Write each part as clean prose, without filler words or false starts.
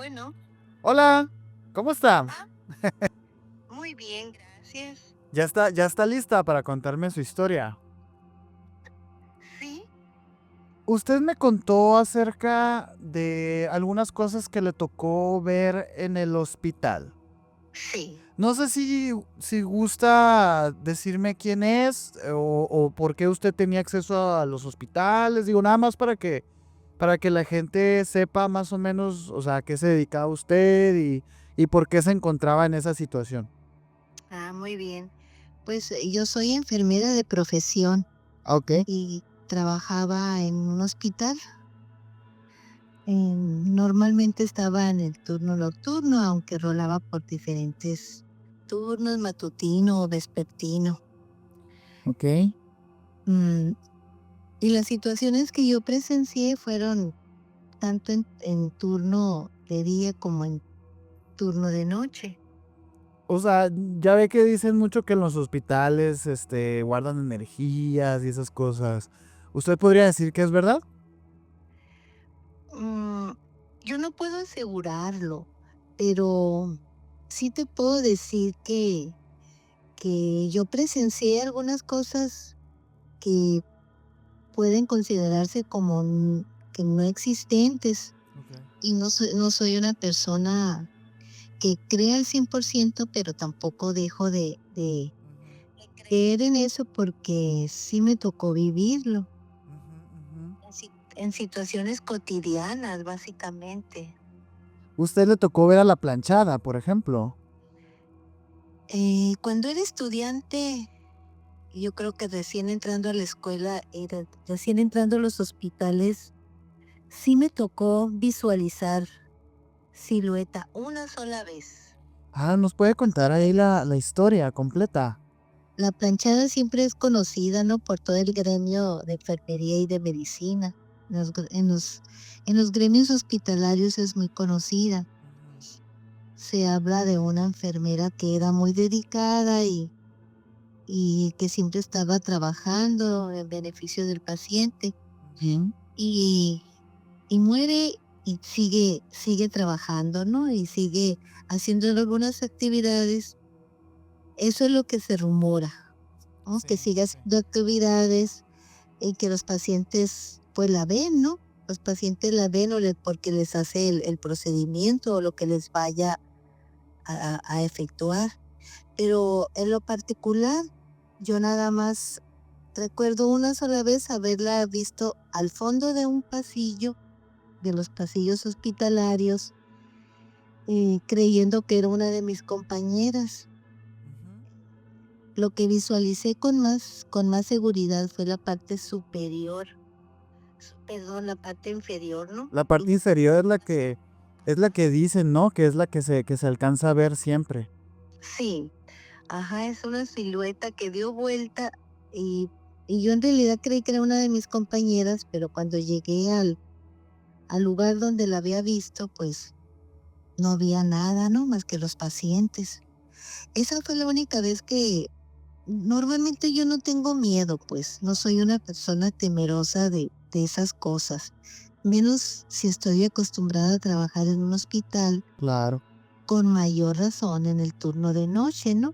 Bueno, Hola, ¿cómo está? ah, muy bien, gracias. Ya está lista para contarme su historia. Sí, Usted me contó acerca de algunas cosas que le tocó ver en el hospital. sí. No sé si gusta decirme quién es o por qué usted tenía acceso a los hospitales. Digo, nada más para que la gente sepa más o menos, o sea, a qué se dedicaba usted y por qué se encontraba en esa situación. Muy bien. Pues yo soy enfermera de profesión Ah, ok. y trabajaba en un hospital. Normalmente estaba en el turno nocturno, aunque rolaba por diferentes turnos, matutino o vespertino. Ok. Mm, y las situaciones que yo presencié fueron tanto en turno de día como en turno de noche. O sea, ya ve que dicen mucho que en los hospitales, guardan energías y esas cosas. ¿Usted podría decir que es verdad? Mm, yo no puedo asegurarlo, pero sí te puedo decir que yo presencié algunas cosas que pueden considerarse como que no existentes Okey. y no soy una persona que crea al 100%, pero tampoco dejo de Ujú, creer en eso porque sí me tocó vivirlo ujú, ujú. en situaciones cotidianas, básicamente. ¿Usted le tocó ver a la planchada, por ejemplo? Cuando era estudiante, yo creo que recién entrando a la escuela, recién entrando a los hospitales, sí me tocó visualizar silueta una sola vez. Ah, ¿nos puede Una contar sola ahí la vez. la historia completa? La planchada siempre es conocida, ¿no? Por todo el gremio de enfermería y de medicina. En los gremios hospitalarios es muy conocida. Ujú, Se habla de una enfermera que era muy dedicada y que siempre estaba trabajando en beneficio del paciente. ujú. Y y muere y sigue trabajando, ¿no? Y sigue haciendo algunas actividades. Eso es lo que se rumora, ¿no? Sí, Que sigue sí. haciendo actividades y que los pacientes, pues, la ven, ¿no? Los pacientes la ven porque les hace el procedimiento o lo que les vaya a efectuar. Pero en lo particular, yo nada más recuerdo una sola vez haberla visto al fondo de un pasillo, de los pasillos hospitalarios, creyendo que era una de mis compañeras. Ujú. Lo que visualicé con más seguridad fue la parte superior, perdón, la parte inferior, ¿no? La parte inferior es la que dicen, ¿no? Que es la que se alcanza a ver siempre. Sí, ajá, es una silueta que dio vuelta y, y yo en realidad creí que era una de mis compañeras, pero cuando llegué al lugar donde la había visto, pues no había nada, ¿no? Más que los pacientes. Esa fue la única vez que normalmente yo no tengo miedo, pues no soy una persona temerosa de esas cosas, menos si estoy acostumbrada a trabajar en un hospital, Claro. con mayor razón en el turno de noche, ¿no?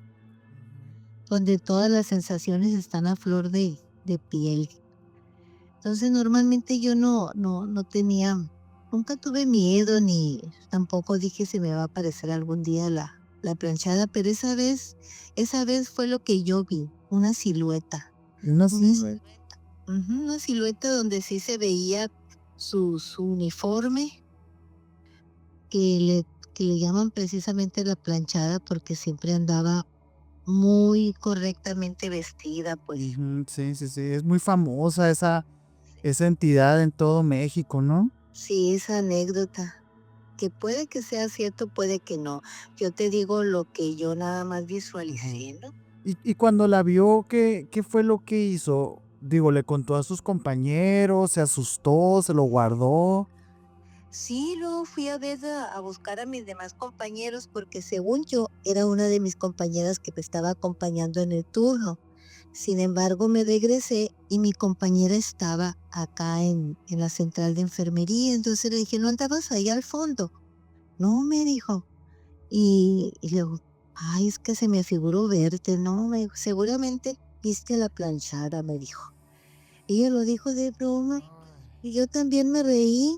Ujú. Donde todas las sensaciones están a flor de piel. Entonces normalmente yo no tenía, nunca tuve miedo ni tampoco dije se me va a aparecer algún día la planchada, pero esa vez fue lo que yo vi, una silueta. Una Una silueta. silueta. Ujú, una silueta donde sí se veía su uniforme, que le que le llaman precisamente la planchada, porque siempre andaba muy correctamente vestida, pues. Ujú, sí, sí, sí, es muy famosa esa entidad en todo México, ¿no? Sí, esa anécdota, que puede que sea cierto, puede que no. Yo te digo lo que yo nada más Ujú. visualicé, ¿no? Y cuando la vio, ¿qué fue lo que hizo? Digo, ¿le contó a sus compañeros? ¿Se asustó? ¿Se lo guardó? Sí, luego fui a ver a buscar a mis demás compañeros, porque según yo, era una de mis compañeras que me estaba acompañando en el turno. Sin embargo, me regresé y mi compañera estaba acá en la central de enfermería. Entonces le dije, ¿no andabas ahí al fondo? No, me dijo. Y le digo: "Ay, es que se me figuró verte", ¿no? Me dijo: "Seguramente viste a la planchada", me dijo. Ella lo dijo de broma y yo también me reí,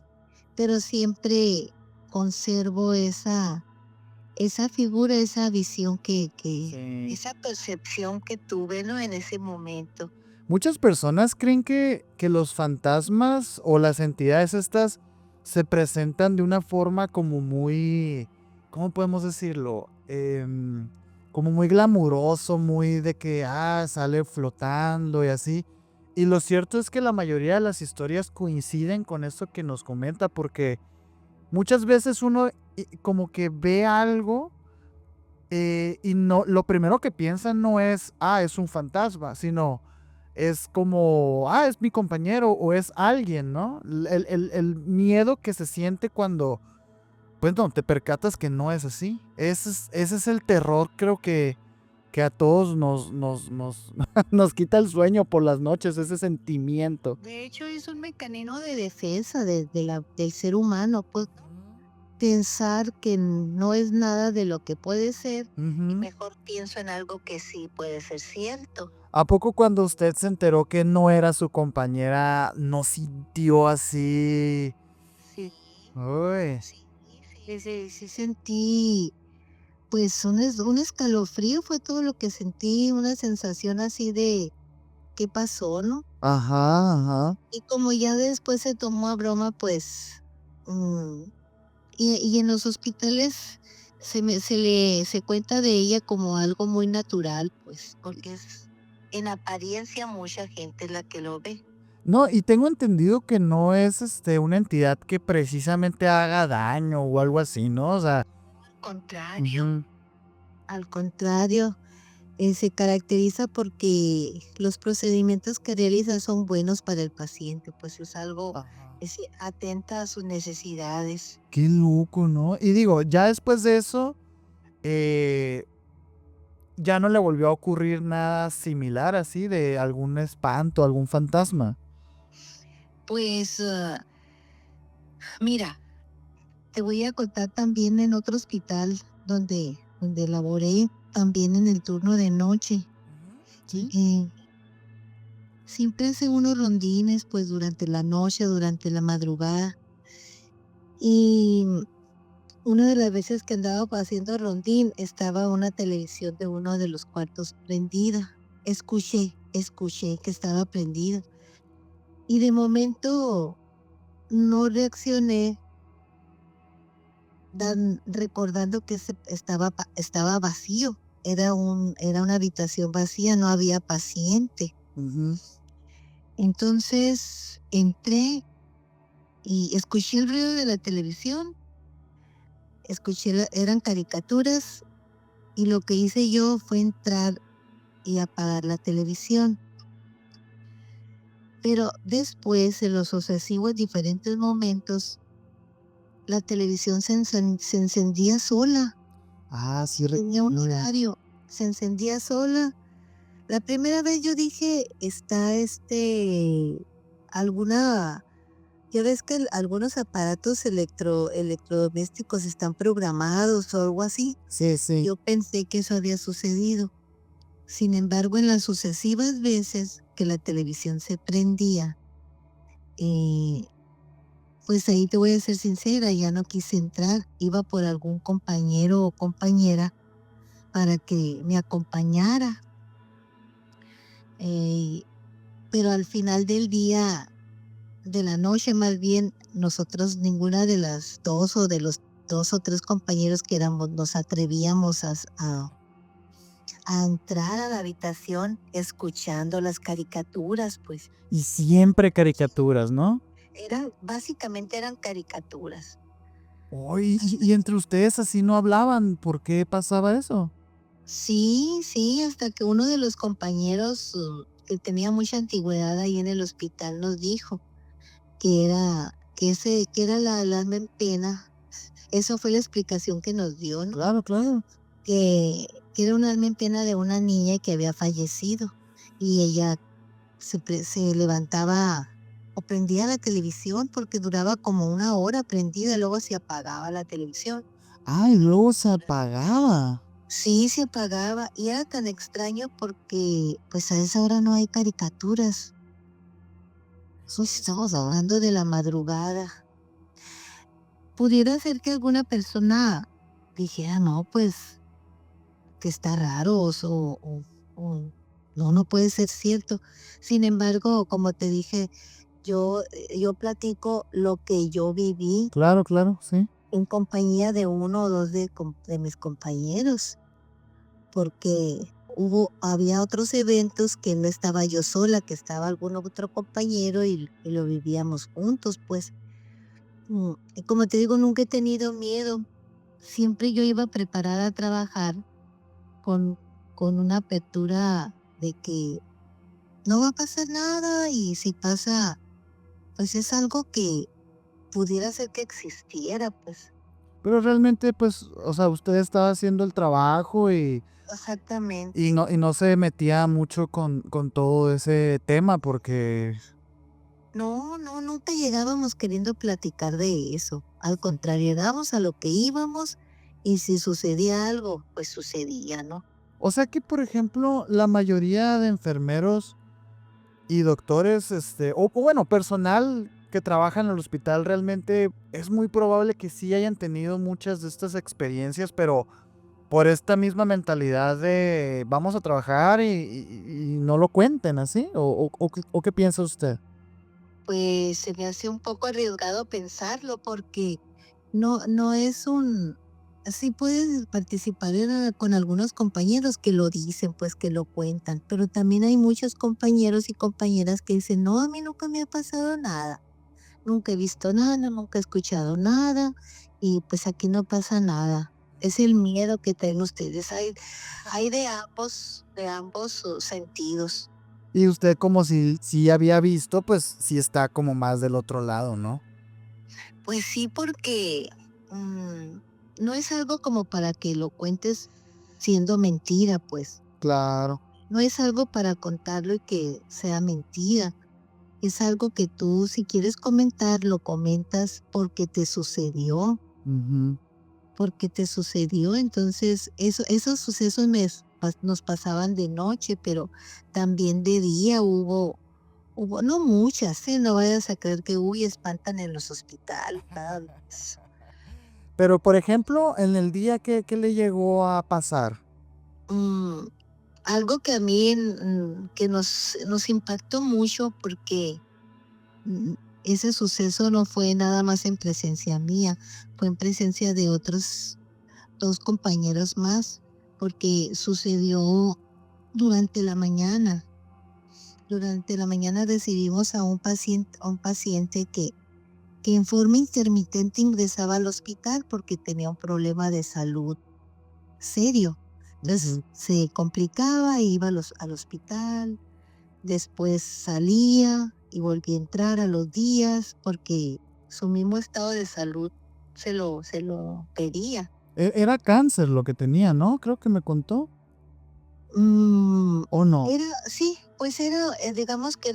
pero siempre conservo esa figura, esa visión que Sí. esa percepción que tuve, ¿no? En ese momento. Muchas personas creen que los fantasmas o las entidades estas se presentan de una forma como muy, ¿cómo podemos decirlo? Como muy glamuroso, muy de que, sale flotando y así. Y lo cierto es que la mayoría de las historias coinciden con eso que nos comenta, porque muchas veces uno como que ve algo y no, lo primero que piensa no es, es un fantasma, sino es como, es mi compañero o es alguien, ¿no? El miedo que se siente cuando, pues no, te percatas que no es así. Ese es el terror, creo que a todos nos quita el sueño por las noches, ese sentimiento. De hecho, es un mecanismo de defensa del ser humano, pues, ¿no? Ujú. Pensar que no es nada de lo que puede ser y Ujú. mejor pienso en algo que sí puede ser cierto. ¿A poco cuando usted se enteró que no era su compañera, no sintió así? Sí, Uy. sí, sí sentí, pues, un escalofrío, fue todo lo que sentí, una sensación así de, ¿qué pasó, no? Ajá, ajá. Y como ya después se tomó a broma, pues, mm, y en los hospitales se cuenta de ella como algo muy natural, pues, porque es en apariencia mucha gente es la que lo ve. No, y tengo entendido que no es, una entidad que precisamente haga daño o algo así, ¿no? O sea, Contrario. ujú. Al contrario, se caracteriza porque los procedimientos que realiza son buenos para el paciente, pues es algo, Ajá. atenta a sus necesidades. Qué loco, ¿no? Y digo, ya después de eso, eh, ya no le volvió a ocurrir nada similar así de algún espanto, algún fantasma. Pues, mira, te voy a contar también en otro hospital donde laboré, también en el turno de noche. Ujú. ¿Sí? eh, Siempre hace unos rondines, pues durante la noche, durante la madrugada. Y una de las veces que andaba haciendo rondín, estaba una televisión de uno de los cuartos prendida. Escuché que estaba prendida. Y de momento no reaccioné, recordando que estaba vacío. Era una habitación vacía, no había paciente. Ujú. Entonces entré y escuché el ruido de la televisión, eran caricaturas, y lo que hice yo fue entrar y apagar la televisión. Pero después, en los sucesivos diferentes momentos, la televisión se encendía sola, Sí tenía un recuerdo. horario, se encendía sola. La primera vez yo dije, está alguna, ya ves que algunos aparatos electrodomésticos están programados o algo así. Sí, sí. Yo pensé que eso había sucedido. Sin embargo, en las sucesivas veces que la televisión se prendía, eh, pues ahí te voy a ser sincera, ya no quise entrar. Iba por algún compañero o compañera para que me acompañara. eh, pero al final del día, de la noche más bien, nosotros, ninguna de las dos o de los dos o tres compañeros que éramos, nos atrevíamos a entrar a la habitación escuchando las caricaturas, pues. Y siempre caricaturas, ¿no? Básicamente eran caricaturas. Y entre ustedes así no hablaban, ¿por qué pasaba eso? Sí, sí, hasta que uno de los compañeros, que tenía mucha antigüedad ahí en el hospital, nos dijo que era el alma en pena. Eso fue la explicación que nos dio, ¿no? Claro, claro. Que era un alma en pena de una niña que había fallecido, y ella se levantaba o prendía la televisión porque duraba como una hora prendida, luego se apagaba la televisión. Ay, luego se apagaba. Sí, se apagaba y era tan extraño porque pues a esa hora no hay caricaturas. Eso sí estamos hablando de la madrugada. Pudiera ser que alguna persona dijera, no, pues que está raro o no, no puede ser cierto. Sin embargo, como te dije, yo platico lo que yo viví Claro, claro, sí. en compañía de uno o dos de mis compañeros, porque había otros eventos que no estaba yo sola, que estaba algún otro compañero y lo vivíamos juntos, pues. Y como te digo, nunca he tenido miedo. Siempre yo iba preparada a trabajar con, con una apertura de que no va a pasar nada y si pasa, pues es algo que pudiera ser que existiera, pues. Pero realmente, pues, o sea, usted estaba haciendo el trabajo y Exactamente. no se metía mucho con todo ese tema porque No, no, nunca llegábamos queriendo platicar de eso. Al contrario, llegábamos a lo que íbamos y si sucedía algo, pues sucedía, ¿no? o sea que, por ejemplo, la mayoría de enfermeros y doctores, o bueno, personal que trabaja en el hospital, realmente es muy probable que sí hayan tenido muchas de estas experiencias, pero por esta misma mentalidad de vamos a trabajar y no lo cuenten, ¿así? ¿O qué piensa usted? Pues se me hace un poco arriesgado pensarlo porque no es sí puedes participar con algunos compañeros que lo dicen, pues que lo cuentan, pero también hay muchos compañeros y compañeras que dicen, no, a mí nunca me ha pasado nada, nunca he visto nada, nunca he escuchado nada y pues aquí no pasa nada. Es el miedo que tienen ustedes. Hay de ambos sentidos. Y usted como si sí había visto, pues sí está como más del otro lado, ¿no? Pues sí, porque mm, no es algo como para que lo cuentes siendo mentira, pues. Claro. No es algo para contarlo y que sea mentira. Es algo que tú, si quieres comentar, lo comentas Ujú. porque te sucedió. Entonces, esos sucesos nos pasaban de noche, pero también de día hubo, no muchas, no vayas a creer que, uy, espantan en los hospitales, nada de eso. Pero, por ejemplo, en el día, ¿qué le llegó a pasar? Mm, algo que a mí, que nos impactó mucho porque mm, ese suceso no fue nada más en presencia mía, fue en presencia de otros dos compañeros más, porque sucedió durante la mañana. Durante la mañana recibimos a un paciente que en forma intermitente ingresaba al hospital porque tenía un problema de salud serio. Entonces Ujú. se complicaba, iba al hospital, después salía y volvía a entrar a los días porque su mismo estado de salud se lo pedía. Era cáncer lo que tenía, ¿no? Creo que me contó, Mm, ¿o no? sí, pues digamos que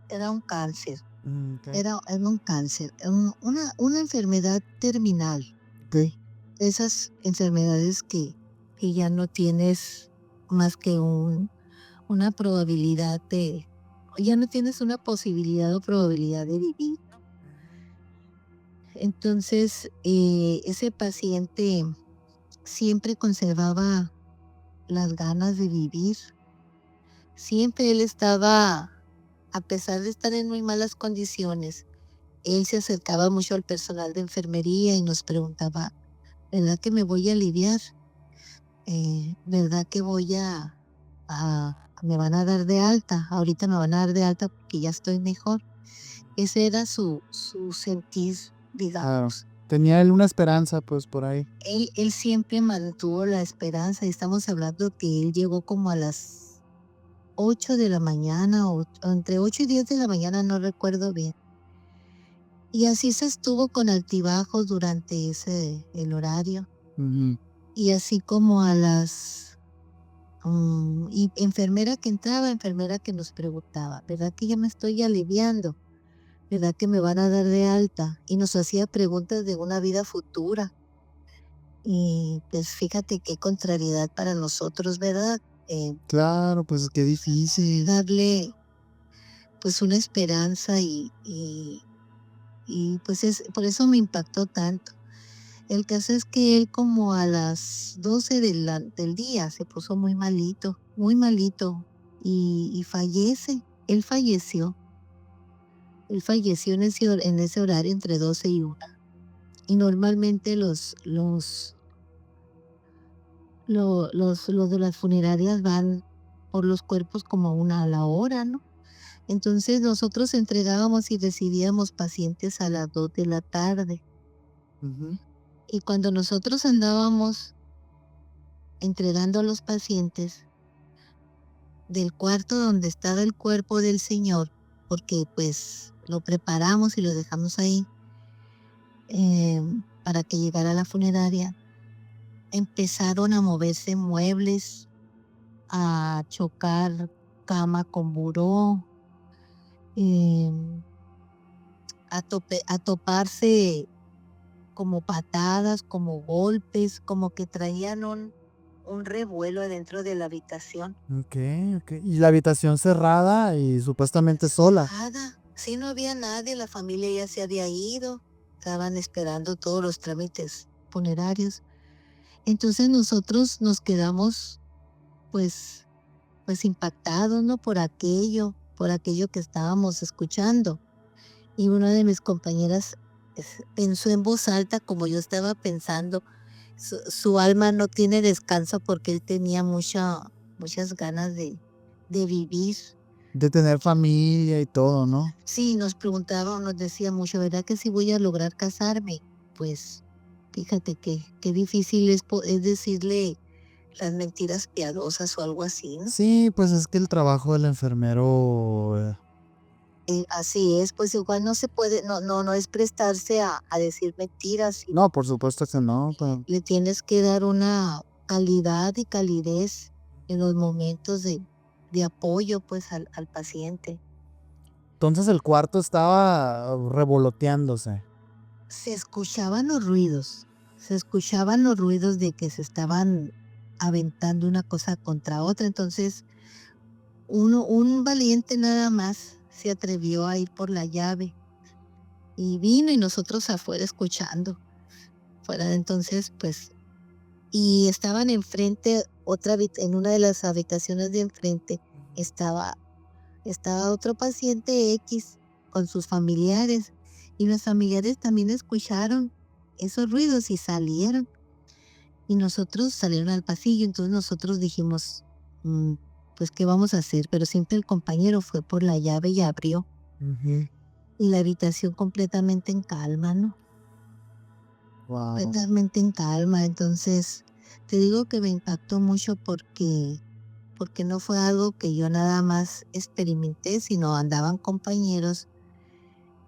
era un cáncer, Okey, era un cáncer, una enfermedad terminal, okey. esas enfermedades que ya no tienes más que una probabilidad ya no tienes una posibilidad o probabilidad de vivir. Entonces, ese paciente siempre conservaba las ganas de vivir. Siempre él estaba, a pesar de estar en muy malas condiciones, él se acercaba mucho al personal de enfermería y nos preguntaba, ¿verdad que me voy a aliviar? ¿Verdad que me van a dar de alta? Ahorita me van a dar de alta porque ya estoy mejor. Ese era su sentir, Claro. digamos. Tenía él una esperanza, pues, por ahí. Él siempre mantuvo la esperanza, y estamos hablando que él llegó como a las 8 de la mañana, o entre 8 y 10 de la mañana, no recuerdo bien. Y así se estuvo con altibajos durante el horario. Ujú. Y así como y enfermera que entraba, enfermera que nos preguntaba, ¿verdad que ya me estoy aliviando? ¿Verdad que me van a dar de alta? Y nos hacía preguntas de una vida futura. Y pues fíjate qué contrariedad para nosotros, ¿verdad? Claro, pues qué difícil. Darle pues una esperanza y pues por eso me impactó tanto. El caso es que él como a las 12 del día se puso muy malito y fallece. Él falleció en ese horario entre 12 y 1. Y normalmente los de las funerarias van por los cuerpos como una a la hora, ¿no? Entonces nosotros entregábamos y recibíamos pacientes a las 2 de la tarde. Ujú. Y cuando nosotros andábamos entregando a los pacientes del cuarto donde estaba el cuerpo del señor, porque pues lo preparamos y lo dejamos ahí eh, para que llegara a la funeraria, empezaron a moverse muebles, a chocar cama con buró, em, a toparse como patadas, como golpes, como que traían un revuelo adentro de la habitación. Ok. Y la habitación cerrada y supuestamente sola. Nada, sí, no había nadie, la familia ya se había ido, estaban esperando todos los trámites funerarios. Entonces nosotros nos quedamos pues, pues impactados, ¿no? Por aquello que estábamos escuchando. Y una de mis compañeras pensó en voz alta como yo estaba pensando. Su alma no tiene descanso porque él tenía muchas ganas de vivir. De tener familia y todo, ¿no? Sí, nos preguntaba o nos decía mucho, ¿verdad que si voy a lograr casarme? Pues fíjate que qué difícil es decirle las mentiras piadosas o algo así, ¿no? Sí, pues es que el trabajo del enfermero. Así es, pues igual no se puede, no es prestarse a decir mentiras, No, por supuesto que no, pero le tienes que dar una calidad y calidez en los momentos de apoyo pues al paciente. entonces el cuarto estaba revoloteándose. Se escuchaban los ruidos, se escuchaban los ruidos de que se estaban aventando una cosa contra otra. Entonces, un valiente nada más se atrevió a ir por la llave y vino y nosotros afuera escuchando. Fuera entonces, pues, y estaban enfrente, en una de las habitaciones de enfrente, estaba, estaba otro paciente X con sus familiares y los familiares también escucharon esos ruidos y salieron. Y nosotros salieron al pasillo, entonces nosotros dijimos, "Mm, pues, ¿qué vamos a hacer?". Pero siempre el compañero fue por la llave y abrió, y la habitación completamente en calma, ¿no? Wow. Completamente en calma. Entonces, te digo que me impactó mucho porque no fue algo que yo nada más experimenté, sino andaban compañeros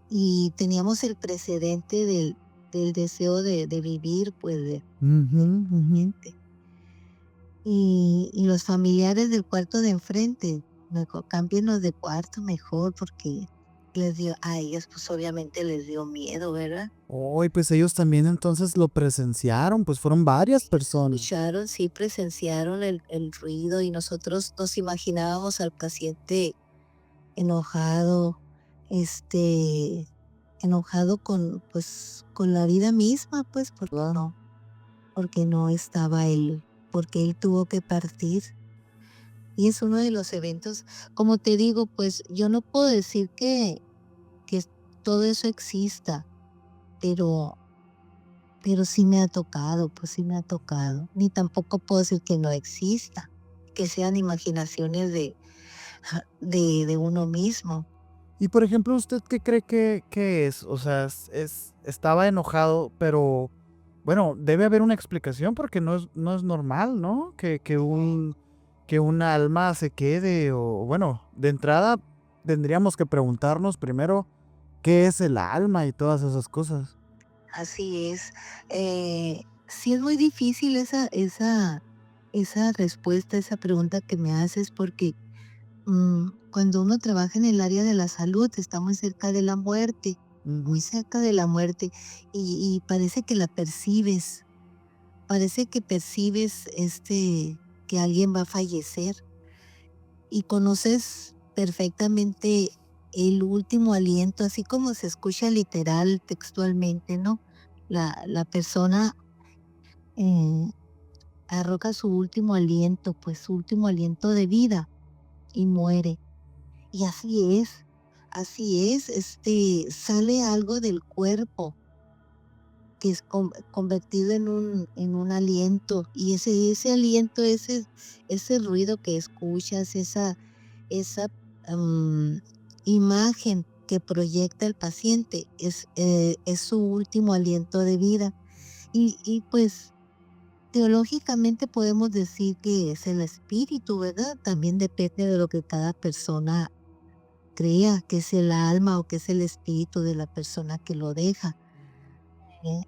y teníamos el precedente del deseo de vivir, pues, de paciente. Y los familiares del cuarto de enfrente, mejor cámbienos de cuarto mejor, porque a ellos, pues, obviamente les dio miedo, ¿verdad? Uy, pues ellos también entonces lo presenciaron, pues fueron varias personas. Escucharon, sí, presenciaron el ruido y nosotros nos imaginábamos al paciente enojado, este, enojado con, pues, con la vida misma, pues, Claro. porque no estaba él, porque él tuvo que partir. Y es uno de los eventos, como te digo, pues yo no puedo decir que todo eso exista, pero, pero sí me ha tocado, pues sí me ha tocado. Ni tampoco puedo decir que no exista, que sean imaginaciones de uno mismo. Y por ejemplo, ¿usted qué cree que es? O sea, estaba enojado, pero bueno, debe haber una explicación porque no es normal, ¿no? Que un alma se quede, o bueno, de entrada tendríamos que preguntarnos primero qué es el alma y todas esas cosas. Así es. Sí es muy difícil esa respuesta, esa pregunta que me haces, porque cuando uno trabaja en el área de la salud, está muy cerca de la muerte, muy cerca de la muerte, y parece que la percibes, parece que percibes, que alguien va a fallecer y conoces perfectamente el último aliento, así como se escucha literal, textualmente, ¿no? La persona, eh, arroja su último aliento, pues, su último aliento de vida y muere. Y así es, sale algo del cuerpo que es convertido en un aliento, y ese aliento, ese ruido que escuchas, esa, mm, imagen que proyecta el paciente es su último aliento de vida. Y, pues, teológicamente podemos decir que es el espíritu, ¿verdad? También depende de lo que cada persona crea que es el alma o que es el espíritu de la persona que lo deja, ¿eh?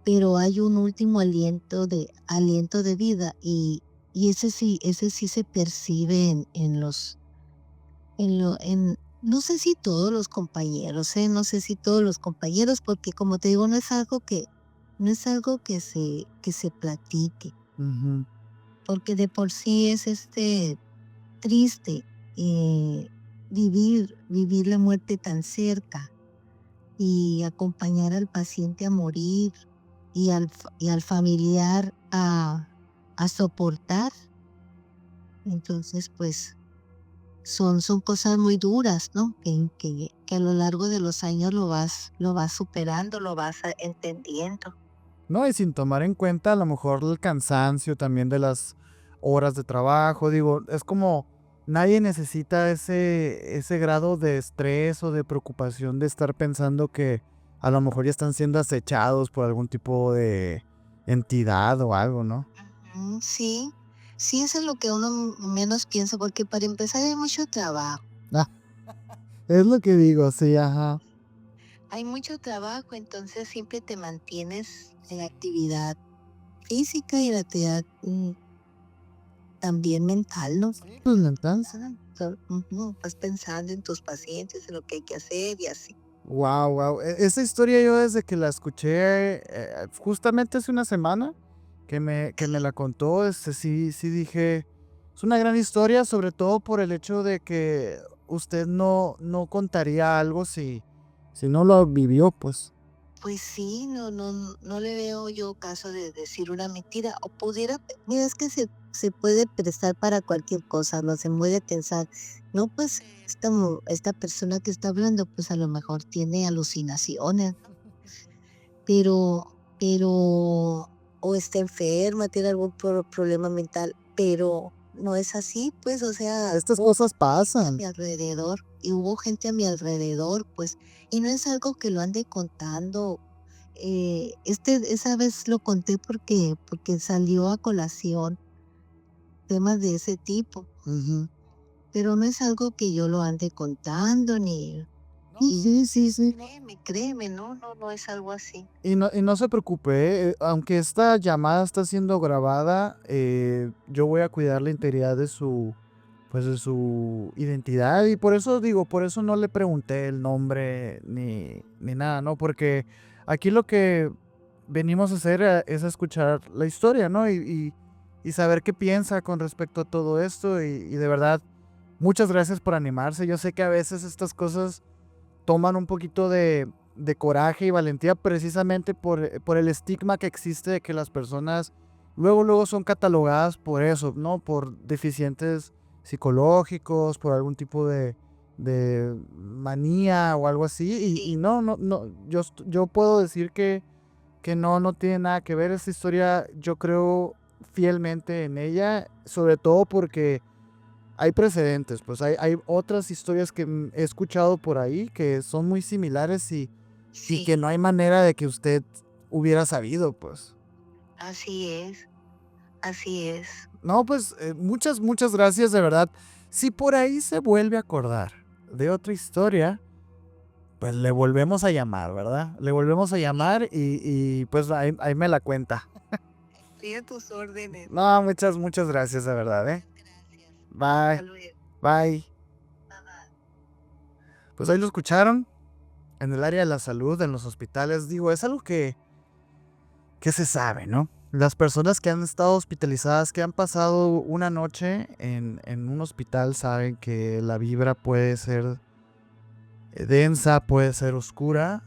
Pero hay un último aliento de vida y ese sí se percibe en los en lo en no sé si todos los compañeros, no sé si todos los compañeros, porque como te digo, no es algo que se platique, Ujú. porque de por sí es, triste, vivir la muerte tan cerca y acompañar al paciente a morir y al familiar a soportar. Entonces, pues, son cosas muy duras, ¿no? Que a lo largo de los años lo vas superando, lo vas entendiendo. No, y sin tomar en cuenta a lo mejor el cansancio también de las horas de trabajo, digo, es como nadie necesita ese grado de estrés o de preocupación de estar pensando que a lo mejor ya están siendo acechados por algún tipo de entidad o algo, ¿no? Sí, sí, eso es lo que uno menos piensa, porque para empezar hay mucho trabajo. Ah, es lo que digo, sí, ajá. Hay mucho trabajo, entonces siempre te mantienes en actividad física y en actividad, también mental, ¿no? Sí, pues mental. Vas pensando en tus pacientes, en lo que hay que hacer y así. Wow, wow. Esa historia yo desde que la escuché, justamente hace una semana que me la contó, sí, sí dije, es una gran historia, sobre todo por el hecho de que usted no contaría algo si no lo vivió, pues. Pues sí, no le veo yo caso de decir una mentira, o pudiera, mira, es que se puede prestar para cualquier cosa, no se puede pensar, no, pues esta persona que está hablando, pues a lo mejor tiene alucinaciones, ¿no? Pero, o está enferma, tiene algún problema mental, pero no es así, pues, o sea, Estas cosas a pasan. mi alrededor, y hubo gente a mi alrededor, pues, y no es algo que lo ande contando. Esa vez lo conté porque salió a colación temas de ese tipo, Ujú. pero no es algo que yo lo ande contando ni No, y sí, sí, sí. créeme, no es algo así. Y no se preocupe, aunque esta llamada está siendo grabada, yo voy a cuidar la integridad de su, pues, de su identidad, y por eso digo, por eso no le pregunté el nombre ni nada, ¿no? Porque aquí lo que venimos a hacer, es a escuchar la historia, ¿no? Y saber qué piensa con respecto a todo esto, y de verdad, muchas gracias por animarse. Yo sé que a veces estas cosas toman un poquito de coraje y valentía precisamente por el estigma que existe de que las personas luego son catalogadas por eso, ¿no? Por deficientes psicológicos, por algún tipo de manía o algo así. Y Sí, no, yo puedo decir que no tiene nada que ver. Esta historia, yo creo fielmente en ella, sobre todo porque hay precedentes, pues hay otras historias que he escuchado por ahí que son muy similares y sí, que no hay manera de que usted hubiera sabido, pues. así es, así es. No, pues muchas gracias, de verdad. Si por ahí se vuelve a acordar de otra historia, pues le volvemos a llamar, ¿verdad? Le volvemos a llamar y pues ahí me la cuenta. Estoy a tus órdenes. No, muchas gracias, de verdad, ¿eh? Gracias. Hasta Bye, luego. bye. Bye, bye. Pues ahí lo escucharon. En el área de la salud, en los hospitales, digo, es algo que se sabe, ¿no? Las personas que han estado hospitalizadas, que han pasado una noche en un hospital, saben que la vibra puede ser densa, puede ser oscura.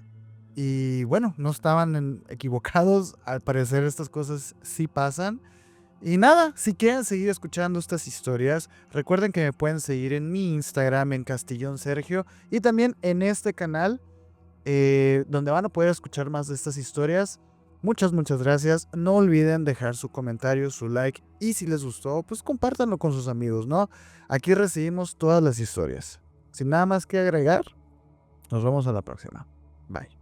Y bueno, no estaban equivocados. Al parecer estas cosas sí pasan. Y nada, si quieren seguir escuchando estas historias, recuerden que me pueden seguir en mi Instagram en Castillón Sergio y también en este canal donde van a poder escuchar más de estas historias. Muchas gracias. No olviden dejar su comentario, su like y si les gustó, pues compártanlo con sus amigos, ¿no? Aquí recibimos todas las historias. Sin nada más que agregar, nos vemos a la próxima. Bye.